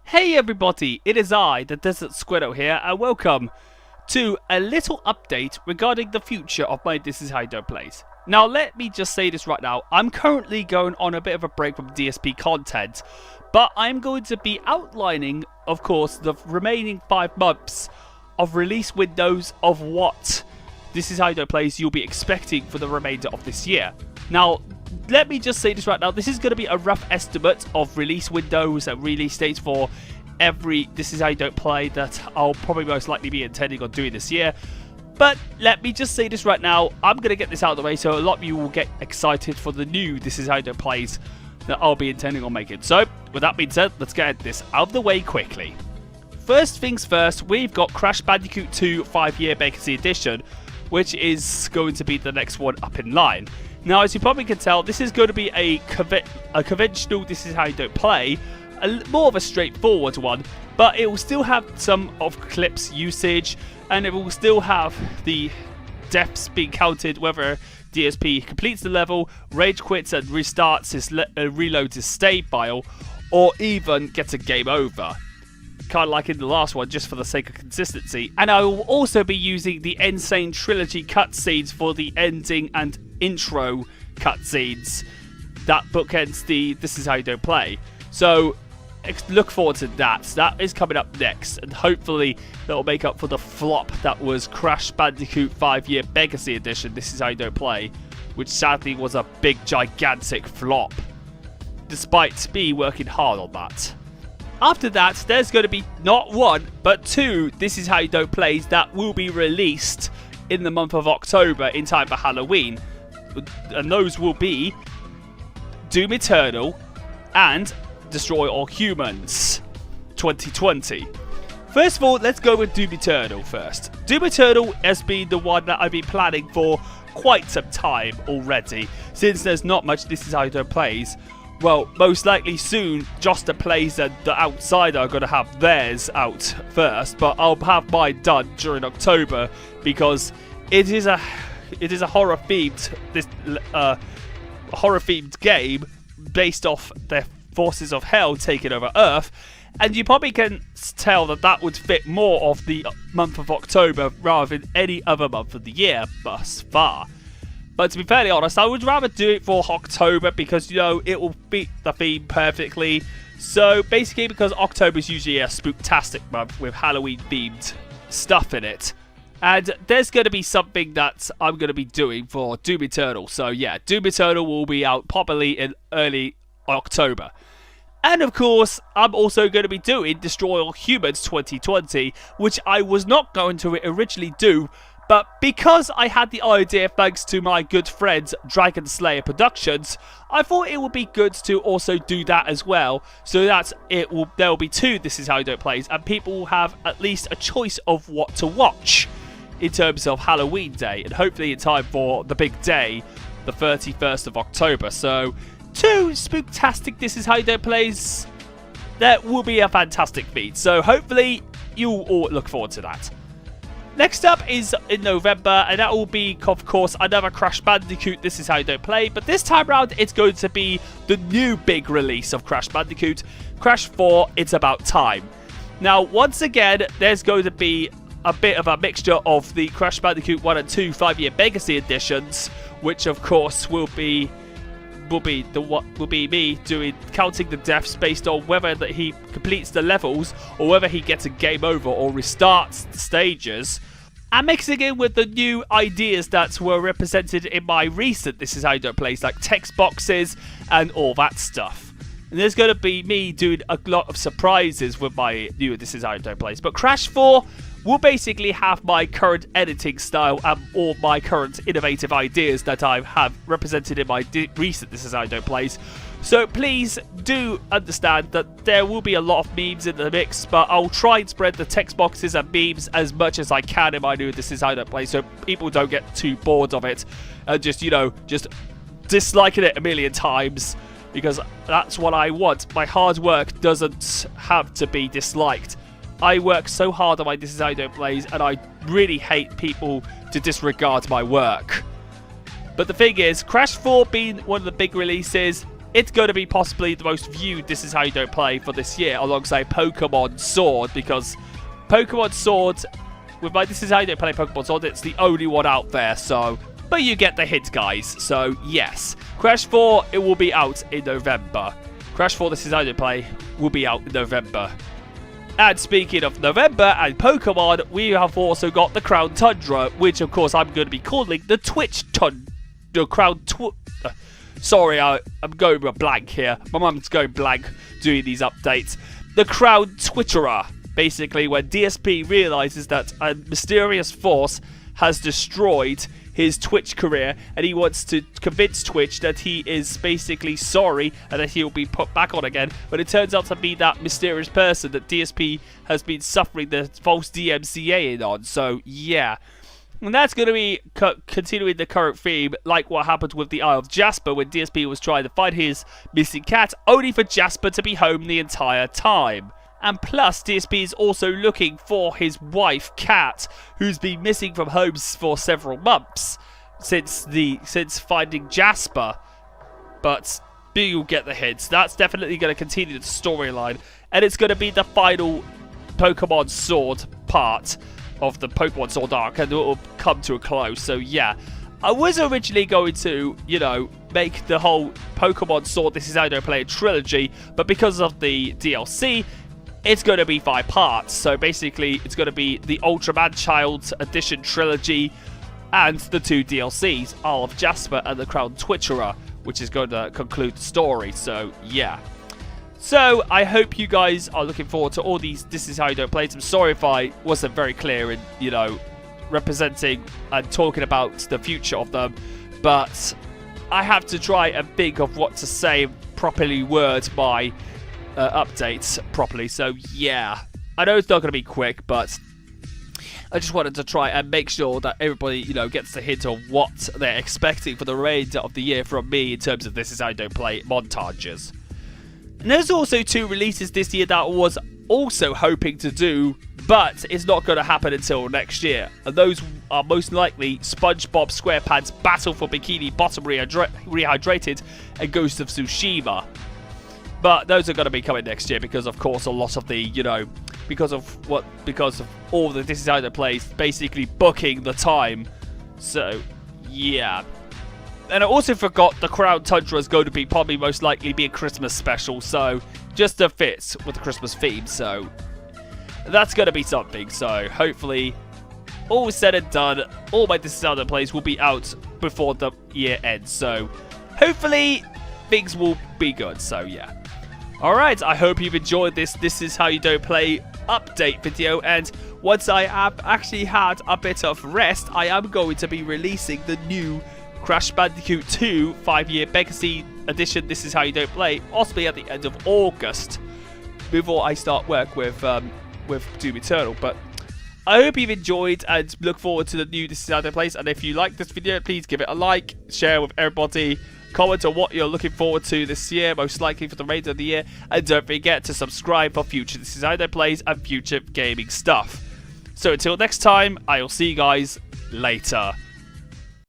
Hey everybody, it is I, the Desert Squirrel here, and welcome to a little update regarding the future of my This Is How You Don't Plays. Now let me just say this right now, I'm currently going on a bit of a break from DSP content, but I'm going to be outlining, of course, the remaining 5 months of release windows of what This Is How You Don't Plays you'll be expecting for the remainder of this year. Now, let me just say this right now, this is going to be a rough estimate of release windows and release dates for every This Is How You Don't Play that I'll probably most likely be intending on doing this year. But let me just say this right now, I'm going to get this out of the way so a lot of you will get excited for the new This Is How You Don't Plays that I'll be intending on making. So, with that being said, let's get this out of the way quickly. First things first, we've got Crash Bandicoot 2 5-Year Legacy Edition, which is going to be the next one up in line. Now, as you probably can tell, this is going to be a conventional This Is How You Don't Play, more of a straightforward one, but it will still have some of Clip's usage, and it will still have the deaths being counted, whether DSP completes the level, rage quits and restarts his reloads his save file, or even gets a game over. Kind of like in the last one, just for the sake of consistency. And I will also be using the Insane Trilogy cutscenes for the ending and intro cutscenes that bookends the This Is How You Don't Play. So look forward to that. That is coming up next, and hopefully that will make up for the flop that was Crash Bandicoot 5-Year Legacy Edition This Is How You Don't Play, which sadly was a big gigantic flop, despite me working hard on that. After that, there's going to be not 1, but 2 This Is How You Don't Plays that will be released in the month of October in time for Halloween. And those will be Doobie Turtle and Destroy All Humans 2020. First of all, let's go with Doobie Turtle first. Doobie Turtle has been the one that I've been planning for quite some time already, since there's not much This Is How You Don't Plays. Well, most likely soon, Just the Plays and The Outsider are going to have theirs out first, but I'll have mine done during October because it is a horror themed game based off the forces of hell taking over Earth, and you probably can tell that that would fit more of the month of October rather than any other month of the year thus far. But to be fairly honest, I would rather do it for October because, you know, it will fit the theme perfectly. So basically, because October is usually a spooktastic month with Halloween themed stuff in it. And there's going to be something that I'm going to be doing for Doobie Turtle. So yeah, Doobie Turtle will be out probably in early October. And of course, I'm also going to be doing Destroy All Humans 2020, which I was not going to originally do, but because I had the idea thanks to my good friends Dragon Slayer Productions, I thought it would be good to also do that as well, so that there will be 2 This Is How You Don't Plays, and people will have at least a choice of what to watch in terms of Halloween Day, and hopefully in time for the big day, the 31st of October. So 2 spooktastic This Is How You Don't Plays. That will be a fantastic feat, so hopefully you all look forward to that. Next up is in November, and that will be, of course, another Crash Bandicoot This Is How You Don't Play, but this time around it's going to be the new big release of Crash Bandicoot, Crash 4 It's About Time. Now, once again, there's going to be a bit of a mixture of the Crash Bandicoot 1 and 2 5-Year Legacy Editions, which of course will be me counting the deaths based on whether that he completes the levels or whether he gets a game over or restarts the stages, and mixing in with the new ideas that were represented in my recent This Is How You Don't Plays, like text boxes and all that stuff. And there's going to be me doing a lot of surprises with my new This Is How You Don't Plays. But Crash 4 will basically have my current editing style and all my current innovative ideas that I have represented in my recent This Is How You Don't Plays. So please do understand that there will be a lot of memes in the mix, but I'll try and spread the text boxes and memes as much as I can in my new This Is How You Don't Play, so people don't get too bored of it and just, you know, just disliking it a million times, because that's what I want. My hard work doesn't have to be disliked. I work so hard on my This Is How You Don't Plays, and I really hate people to disregard my work. But the thing is, Crash 4 being one of the big releases, it's going to be possibly the most viewed This Is How You Don't Play for this year, alongside Pokemon Sword, because Pokemon Sword, with my This Is How You Don't Play Pokemon Sword, it's the only one out there, so... But you get the hint, guys, so yes. Crash 4, it will be out in November. Crash 4, This Is How You Don't Play, will be out in November. And speaking of November and Pokemon, we have also got the Crown Tundra, which of course I'm going to be calling the Twitch Tundra. Sorry, I'm going blank here. My mum's going blank doing these updates. The Crown Twitterer. Basically, when DSP realizes that a mysterious force has destroyed his Twitch career, and he wants to convince Twitch that he is basically sorry and that he will be put back on again. But it turns out to be that mysterious person that DSP has been suffering the false DMCA on. So yeah, and that's going to be continuing the current theme, like what happened with the Isle of Jasper when DSP was trying to find his missing cat, only for Jasper to be home the entire time. And plus, DSP is also looking for his wife, Kat, who's been missing from homes for several months since finding Jasper. But you'll get the hints. That's definitely going to continue the storyline, and it's going to be the final Pokemon Sword part of the Pokemon Sword arc, and it will come to a close. So yeah, I was originally going to, you know, make the whole Pokemon Sword This Is How You Don't Play a trilogy, but because of the DLC, it's going to be 5 parts. So basically, it's going to be the Ultraman Child Edition trilogy and the 2 DLCs, Isle of Jasper and the Crown Twitterer, which is going to conclude the story. So yeah. So I hope you guys are looking forward to all these This Is How You Don't Play. I'm sorry if I wasn't very clear in, you know, representing and talking about the future of them, but I have to try and think of what to say, properly word my updates properly. So yeah, I know it's not going to be quick, but I just wanted to try and make sure that everybody, you know, gets the hint of what they're expecting for the remainder of the year from me in terms of This Is How You Don't Play montages. And there's also 2 releases this year that I was also hoping to do, but it's not going to happen until next year. And those are most likely SpongeBob SquarePants Battle for Bikini Bottom Rehydrated and Ghost of Tsushima. But those are going to be coming next year because, of course, a lot of the, you know, because of all the This Is How They Play basically booking the time. So, yeah. And I also forgot the Crown Tundra is going to be probably most likely be a Christmas special, so just to fit with the Christmas theme. So that's going to be something. So hopefully, all said and done, all my This Is How They Plays will be out before the year ends. So hopefully, things will be good. So yeah. Alright, I hope you've enjoyed This Is How You Don't Play update video, and once I have actually had a bit of rest, I am going to be releasing the new Crash Bandicoot 2 5-year Legacy Edition This Is How You Don't Play, possibly at the end of August, before I start work with Doobie Turtle. But I hope you've enjoyed and look forward to the new This Is How They Play, and if you like this video, please give it a like, share with everybody, comment on what you're looking forward to this year, most likely for the remainder of the year, and don't forget to subscribe for future This Is How They Plays and future gaming stuff. So until next time, I will see you guys later.